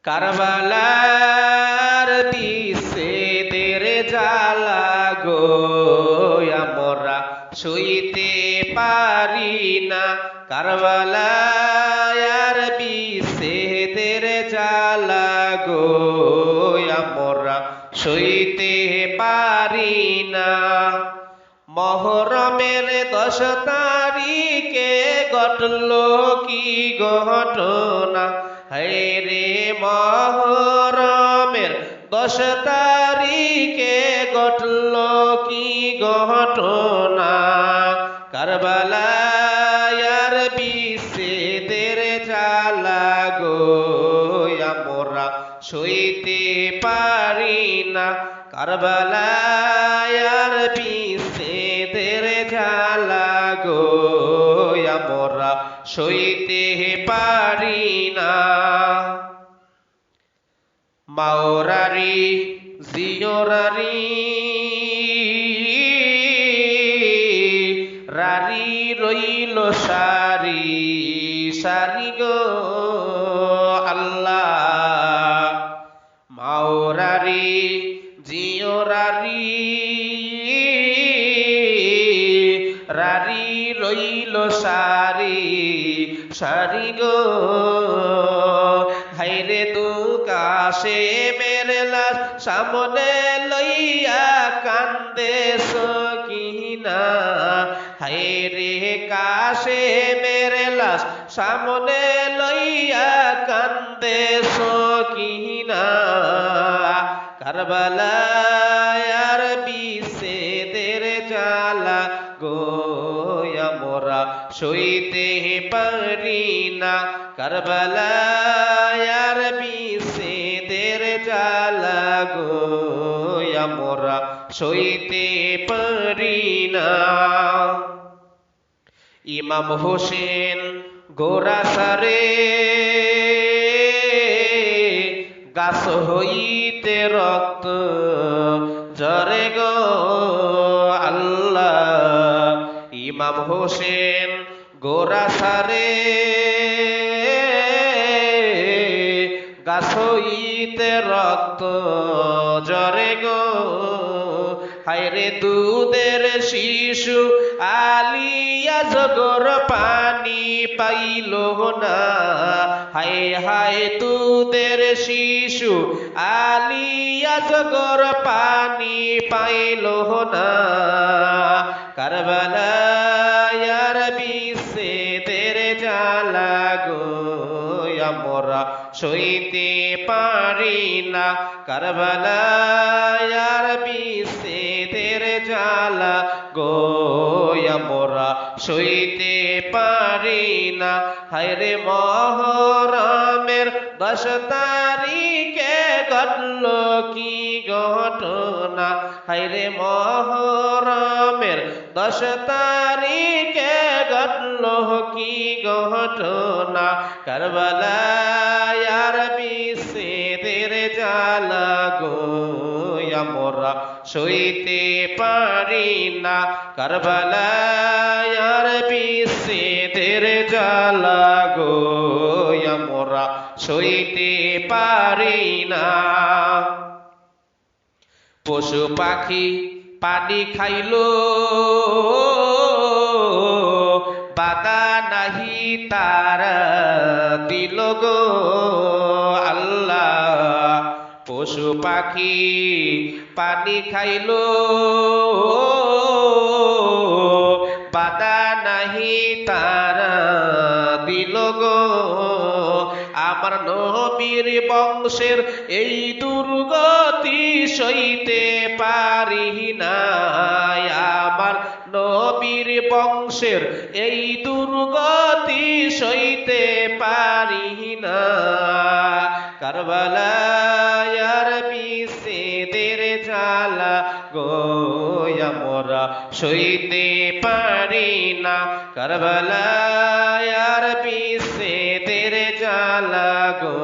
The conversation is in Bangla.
কারবালার দিছে তেরে জ্বালা গো আমরা সইতে পারি না। কারবালার দিছে তেরে জ্বালা গো আমরা সইতে পারি না। মহরমের 10 তারিখে ঘটল কি ঘটনা, হায়রে মহরমের 10 তারিখে ঘটল কি ঘটনা। কারবালার বিছেদের জ্বালা গো আমরা সইতে পারি না। কারবালার বিছেদের জ্বালা গো আমরা সইতে পারি না। মাওরারি জিওরারি রারি রইল সারি সারি গো আল্লাহ। মাওরারি জিওরারি রারি রইল সারি সারি গো, হায়রে তু কাশে মেরে লাশ সামনে লইয়া কান্দে সকিনা। হায়রে কাশে মেরে লাশ সামনে লইয়া কান্দে সকিনা। কারবালার বিছেদের জ্বালা গো আমরা সইতে পারি না। কারবালার বিছেদের জ্বালা গো আমরা সইতে পারি না। ইমাম হোসেন গোরাসারে গাছ হইতে রক্ত ঝরে গো আল্লাহ। ইমাম হোসেন গোরাসারে গাছ হইতে রক্ত ঝরে গো, হায়রে দুধের শিশু আলিয়া জগর পানি পাইল না। হায় হায় দুধের শিশু আলিয়া জগর পানি পাইল না। কারবালার বিছেদের জ্বালা গো আমরা সইতে পারি না। কারবালার বিছেদের জ্বালা গো আমরা সইতে পারি না। হায়রে মহরমের 10 তারিখে ঘটল কি ঘটনা, হায়রে মহরমের 10 তারিখে ঘটল কি ঘটনা। কারবালার বিছেদের জ্বালা গো আমরা সইতে পারি না। কারবালার বিছেদের জ্বালা গো আমরা সইতে পারি না। পশু পাখি পানি খাইল বাদা নাহি তারা দিল গো আল্লাহ। পশু পাখি পানি খাইল বাদা নাহি তারা দিল গো। আমার নবীর বংশের এই দুর্গতি সইতে পারি না। আমার নবীর বংশের এই দুর্গতি সইতে পারি না। কারবালার বিছেদের জ্বালা গো আমরা সইতে পারি না। কারবালার বিছেদের জ্বালা গো